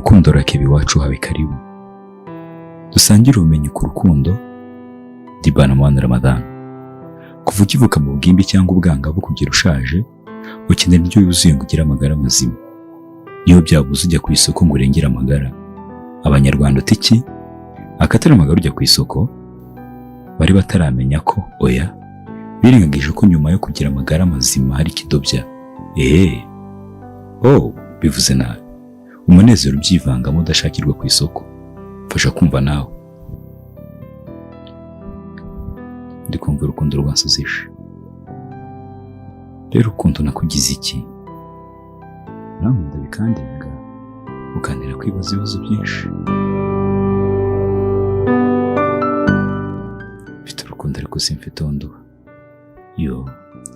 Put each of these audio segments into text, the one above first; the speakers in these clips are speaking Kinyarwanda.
Rukundo rakeba iwacu habe karibu. Dusangire ubumenyi ku rukundo. Dibana Mwana Ramadan. Kuva ukivuka mu bwimbi cyangwa ubwangavu kugera ushaje, ukenera indyo yuzuye ngo ugire amagara mazima. Niyo byabuze ujya ku isoko ngo urengere amagara. Abanyarwanda utiki akatari amagara ujya ku isoko, bari bataramenya ko oya birengagije ko nyuma yo kugira amagara mazima hari kidobya. Bivuze nabi. Umunezero ubyivangamo udashakirwa ku isoko. Fasha kumva nawe. Ndi kumva urukundo rwansuzisha. Rero urukundo nakugize iki? Nankunda bikandinga, ukantera kwibaza ibibazo byinshi. Mfite urukundo ariko simfite onduba.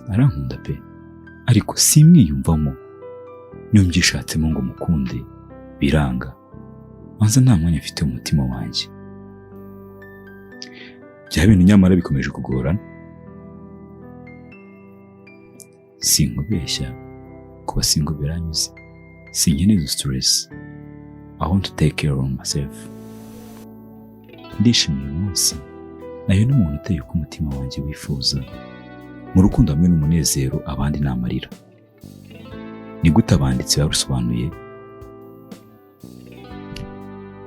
Arankunda pe, ariko simwiyumvamo. Niyo mbyishatsemo ngo mukunde biranga, manza nta mwanya afite mu mutima wanjye. Bya bintu nyamara bikomeje kugorana. Sinkubeshya kuba singo biranyuze. Sinkeneye stress. I want to take care of myself. Ndishimiye umunsi nayo n'umuntu uteye uko umutima wanjye wifuza. Mu rukundo hamwe n'umunezero abandi namarira. Ni gute abanditsi barusobanuye?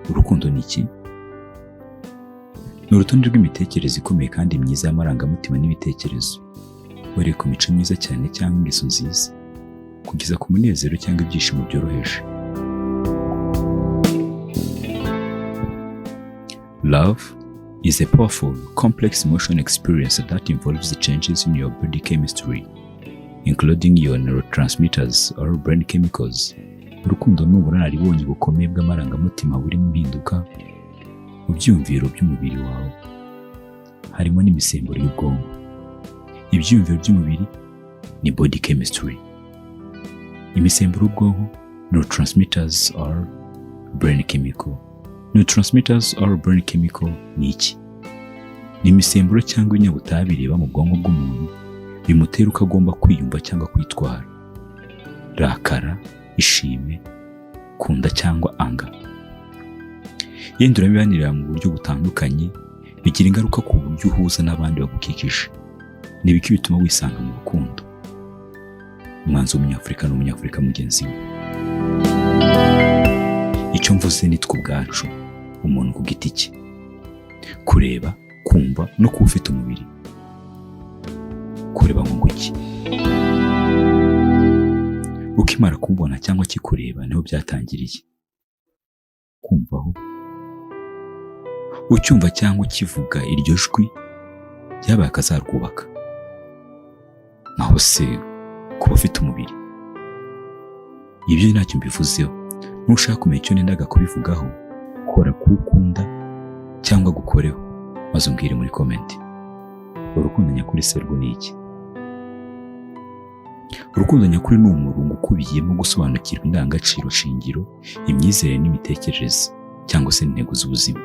Urukundo ni iki? Ni urutonde rw'imitekerereze ikomeye kandi myiza y'amarangamutima n'ibitekerezo, uhereye ku mico myiza cyane cyangwa ingeso nziza, kugeza ku munezero cyangwa ibyishimo byoroheje. Love is a powerful, complex emotional experience that involves the changes in your body chemistry, including your neurotransmitters or brain chemicals. Urukundo ni ubunararibonye bukomeye bw'amarangamutima burimo impinduka mu byiyumviro by'umubiri wawe, harimo n'imisemburo y'ubwonko. Ibyiyumviro by'umubiri ni body chemistry. Imisemburo y'ubwonko neurotransmitters or brain chemical. Neurotransmitters or brain chemical ni iki? Ni imisemburo cyangwa ibinyabutabire biba mu bwonko bw'umuntu bimutera uko agomba kwiyumva cyangwa kwitwara. Rakara, ishime, kunda cyangwa anga. Yendura bibanirira mu buryo butandukanye, bigira ingaruka ku buryo uhuza n'abandi bagukikije. Nibiki bituma wisanga mu rukundo. Umwanzi w'umunyafurika n'umunyafurika mugenzi we. Icyo mvuze ni twe ubwacu, umuntu ku giti cye. Kureba, kumva no kuba ufite umubiri. Kureba ngo iki? Ukimara kumbona cyangwa kikureba niho byatangiriye. Kumvaho. Ucyumva cyangwa kivuga iryo jwi byabaye akazarwubaka. Naho se kuba ufite umubiri. Ibyo ntacyo mbivuzeho. Nushaka kumenya icyo nendaga kubivugaho, kora kukunda cyangwa gukoreho, maze umbwire muri comment. Urukundo nyakuri se rwo ni iki? Urukundo nyakuri ni umurongo ukubiyemo gusobanukirwa indangagaciro shingiro, imyizerere n'imitekerereze cyangwa se intego z'ubuzima.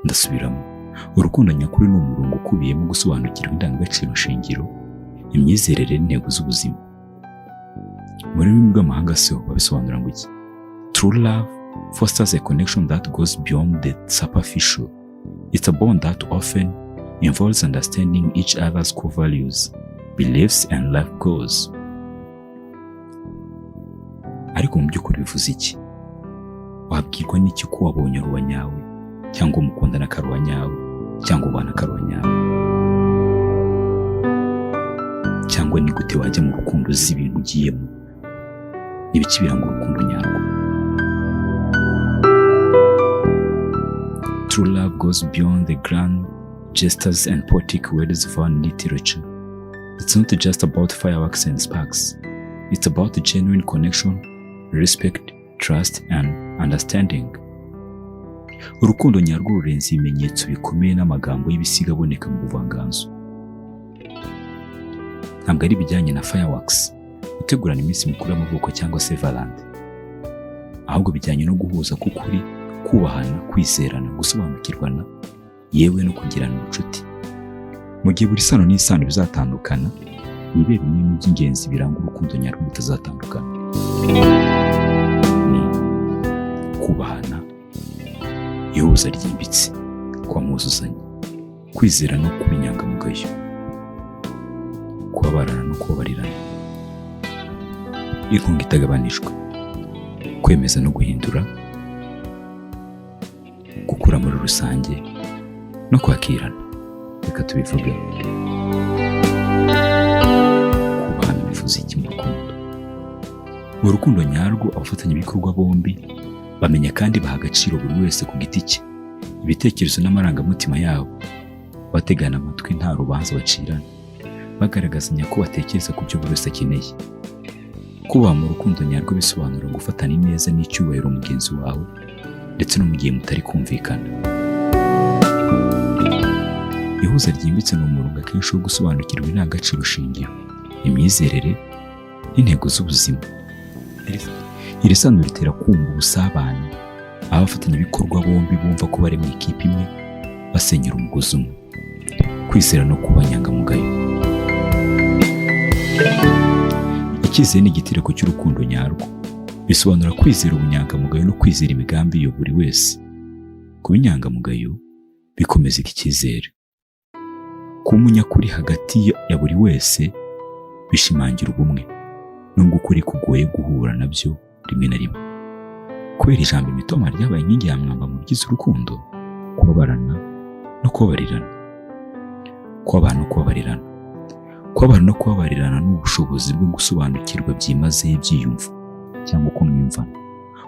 Ndasubiramo. Urukundo nyakuri ni umurongo ukubiyemo gusobanukirwa indangagaciro shingiro, imyizerere n'intego z'ubuzima. Muri rurimi rw'amahanga se babisobanura ngo iki? True love fosters a connection that goes beyond the superficial. It's a bond that often involves understanding each other's core values, beliefs and life goals. Ariko mu by'ukuri bivuze iki? Wabwirwa n'iki ko wabonye ruwa nyawe, cyangwa umukundana karuwa nyawe, cyangwa ubana karuwa nyawe? Cyangwa ni gute wajya mu rukundo z'ibintu ugiyemo? N'ibiki biranga urukundo nyarwo? True love goes beyond the grand gestures and poetic words found in literature. It's not just about fireworks and sparks. It's about the genuine connection, respect, trust and understanding. Urukundo nyarwo rurenze ibimenyetso bikomeye n'amagambo y'ibisiga aboneka mu buvanganzo. Ntabwo ari bijyanye na fireworks, gutegurana iminsi mikuru y'amavuko cyangwa se Valentine. Ahubwo bijyanye no guhuza k'ukuri, kubahana, kwizerana, gusobanukirwana, yewe no kugirana ubucuti. Mu gihe buri sano n'isano bizatandukana, nibe bimwe mu by'ingenzi biranga urukundo nyarwo bitazatandukana. kubahana, ihuza ryimbitse, kwamuzuzanya, kwizera no kuba inyangamugayo, kubabarana no kubabarirana, inkunga itagabanijwe, kwemeza no guhindura, gukura muri rusange no kwakirana. Reka tubivuge. Kubahana bivuze iki mu rukundo? Mu rukundo nyarwo abafatanyabikorwa bombi bamenya kandi baha agaciro buri wese ku giti cye, ibitekerezo n'amarangamutima yabo, bategana amatwi nta rubanza bacirana, bagaragazanya ko batekereza ku byo buri wese akeneye. Kubaha mu rukundo nyarwo bisobanura gufatana neza n'icyubahiro mugenzi wawe, ndetse no mu gihe mutari kumvikana. Ihuza ryimbitse ni umurongo akenshi wo gusobanukirwa indangagaciro shingiro, imyizerere n'intego z'ubuzima. Iri sano ritera kumva ubusabane, aho abafatanyabikorwa bombi bumva ko bari mu ikipe imwe, basenyera umugozi umwe. Kwizera no kuba inyangamugayo. Icyizere ni igitereko cy'urukundo nyarwo. Bisobanura kwizera ubunyangamugayo no kwizera imigambi ya buri wese. Kuba inyangamugayo bikomeza iki cyizere. Kuba umunyakuri hagati ya buri wese bishimangira ubumwe, nubwo ukuri kugoye guhura nabyo rimwe na rimwe. Kubera ijambo imitoma ryabaye inkingi ya mwamba mu bigize urukundo, kubabarana no kubabarirana. Kubabana no kubabarirana. Kubabana no kubabarirana ni ubushobozi bwo gusobanukirwa byimazeyo ibyiyumvo cyangwa uko mwiyumvana.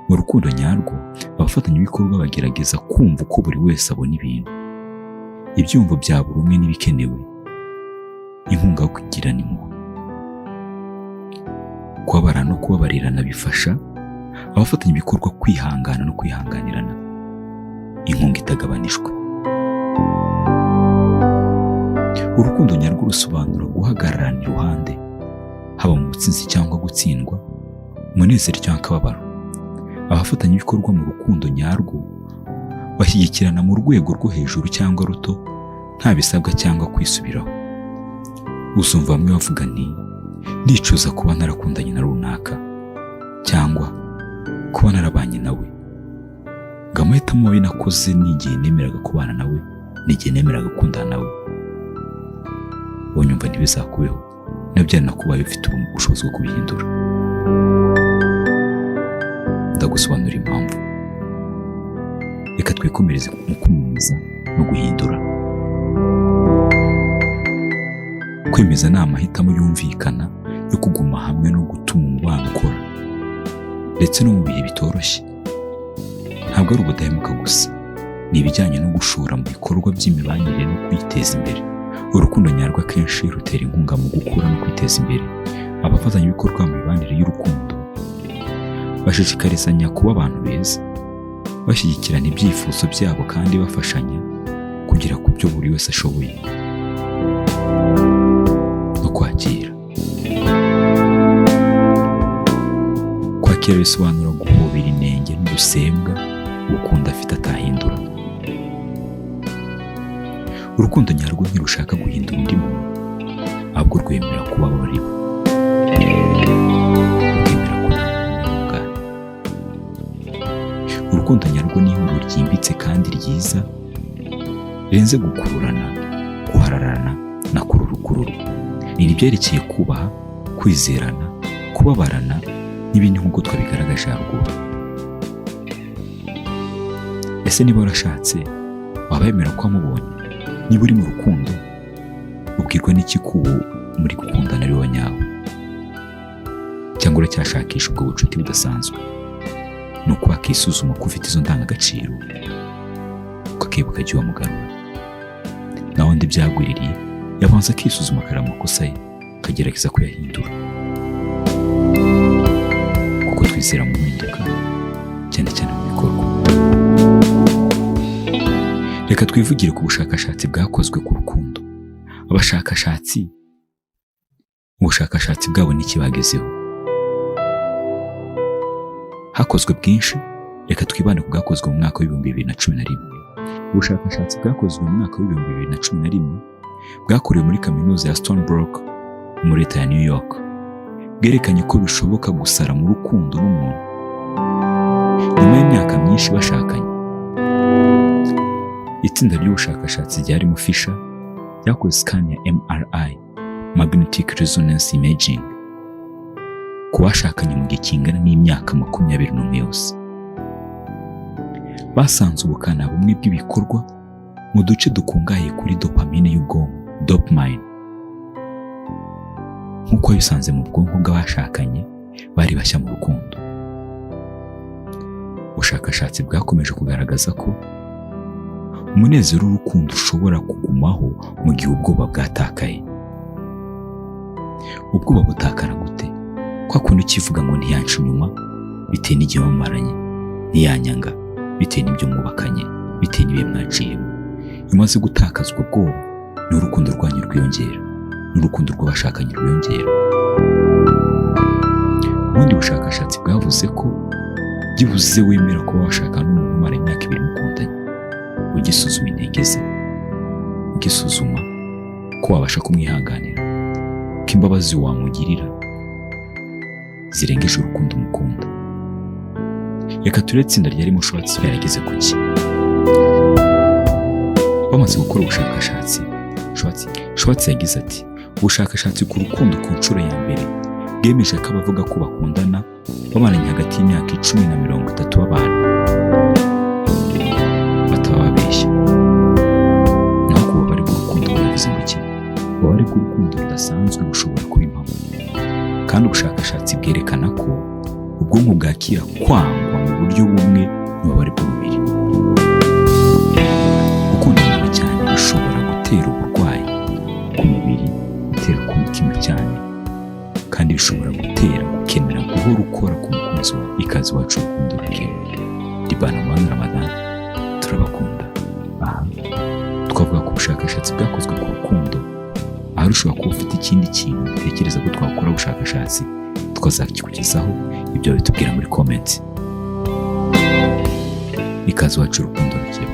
Mu rukundo nyarwo abafatanyabikorwa bagerageza kumva uko buri wese abona ibintu, ibyumvo bya buri umwe n'ibikenewe, inkunga yo kugirana impuhwe. Kubabarana no kubabarirana bifasha abafatanyabikorwa kwihangana no kwihanganirana, inkunga itagabanijwe. Urukundo nyarwo rusobanura guhagararana iruhande, haba mu butsinzi cyangwa gutsindwa, umunezero cyangwa akababaro. Abafatanyabikorwa mu rukundo nyarwo bashyigikirana mu rwego rwo hejuru cyangwa ruto, nta bisabwa cyangwa kwisubiraho. Uzumva bamwe bavuga nti ndicuza kuba narakundanye na runaka, cyangwa kuba narabanye nawe. Ngo amahitamo mabi nakoze n'igihe nemeraga kubana nawe, n'igihe nemeraga gukundana nawe. Wonyumva ntibizakubeho, nabyo nakubaye ufite ubushobozi bwo kubihindura. Ndagusobanurira impamvu. Reka twikomereze mu kwemeza no guhindura. Kwemeza ni amahitamo yumvikana yo kuguma hamwe no gutuma umubano ukora, ndetse no mu bihe bitoroshye. Ntabwo ari ubudahemuka gusa, ni ibijyanye no gushora mu bikorwa by'imibanire no kwiteza imbere. Urukundo nyarwo akenshi rutera inkunga mu gukura no kwiteza imbere. Abafatanyabikorwa mu mibanire y'urukundo bashishikarizanya kuba abantu beza, bashyigikirana ibyifuzo byabo kandi bafashanya kugera ku byo buri wese ashoboye. No kwakira. Kwakira bisobanura guhobera inenge n'ubusembwa ukunda afite atahindura. Urukundo nyarwo ntirushaka guhindura undi muntu, ahubwo rwemera kuba abo bari bo. Rwemera ko nta muntu n'umwe. Urukundo nyarwo ni ihuriro ryimbitse kandi ryiza, rirenze gukururana, guhararana na kururukururu. Ni ibyerekeye kubaha, kwizerana, kubabarana n'ibindi nk'uko twabigaragaje haruguru. Ese niba warashatse, waba wemera ko wamubonye? Niba uri mu rukundo, ubwirwa n'iki ko uwo muri gukundana ari wowe nyawe? Cyangwa uracyashakisha ubwo bucuti budasanzwe? Ni uko wakisuzuma ko ufite izo ndangagaciro, ukakibuka igihe wamugarura. Na wundi byagwiririye yabanza akisuzuma akareba amakosa ye, akagerageza kuyahindura. Kuko twizera mu mpinduka, cyane cyane mu bikorwa. Reka twivugire ku bushakashatsi bwakozwe ku rukundo. Abashakashatsi, ubushakashatsi bwabo n'iki bagezeho? Hakozwe bwinshi, reka twibande ku bwakozwe mu mwaka w'2011. Ubushakashatsi bwakozwe mu mwaka w'2011 bwakorewe muri kaminuza ya Stony Brook muri leta ya New York, bwerekanye ko bishoboka gusara mu rukundo n'umuntu nyuma y'imyaka myinshi bashakanye. Itsinda ry'ubushakashatsi ryarimo Fisher ryakoze scan ya MRI magnetic resonance imaging ku bashakanye mu gihe kingana n'imyaka 21 yose. Basanze ubukana bumwe bw'ibikorwa mu duce dukungahaye kuri dopamine y'ubwonko, dopamine, nk'uko bisanze mu bwonko bw'abashakanye bari bashya mu rukundo. Ubushakashatsi bwakomeje kugaragaza ko umunezero w'urukundo ushobora kugumaho mu gihe ubwoba bwatakaye. Ubwoba butakara gute? Kwa kundi ukivuga ngo ntiyanca inyuma bitewe n'igihe wamaranye, ntiyanyanga bitewe n'ibyo mwubakanye, bitewe n'ibihe mwaciyemo. Iyo umaze gutakaza ubwo bwoba, ni urukundo rwanyu rwiyongera, n'urukundo rw'abashakanye rwiyongera. Ubundi bushakashatsi bwavuze ko byibuze wemera kuba washakana n'umuntu umara imyaka 2 mukundanye, ugisuzuma intege ze, ugisuzuma ko wabasha kumwihanganira, ko imbabazi wamugirira zirengeje urukundo mukunda. Reka turebe itsinda ryarimo Schwartz yarageze ku ki. Bamaze gukora ubushakashatsi, Schwartz yagize ati, ubushakashatsi ku rukundo ku nshuro ya mbere bwemeje ko abavuga ko bakundana bamaranye hagati y'imyaka 10 na 30 b'abantu bataba babeshya. Naho kuba bari urukundo bivuze ngo iki? Bari urukundo rudasanzwe bushobora kuba impamo. Kandi ubushakashatsi bwerekana ko ubwonko bwakira kwangwa mu buryo bumwe n'ububabare bw'umubiri. Gukunda umuntu cyane bishobora gutera uburwayi ku mubiri, gutera ku mutima cyane, kandi bishobora gutera gukenera guhora ukora ku mukunzi wawe. Ikaze wacu urukundo rukera. Dibana Mwana Ramadan, turabakunda. Aha twavuga ku bushakashatsi bwakozwe ku rukundo, aho ushobora kuba ufite ikindi kintu utekereza ko twakora ubushakashatsi tukazakikugezaho. Ibyo bitubwira muri comment. Ikaze wacu urukundo rukera.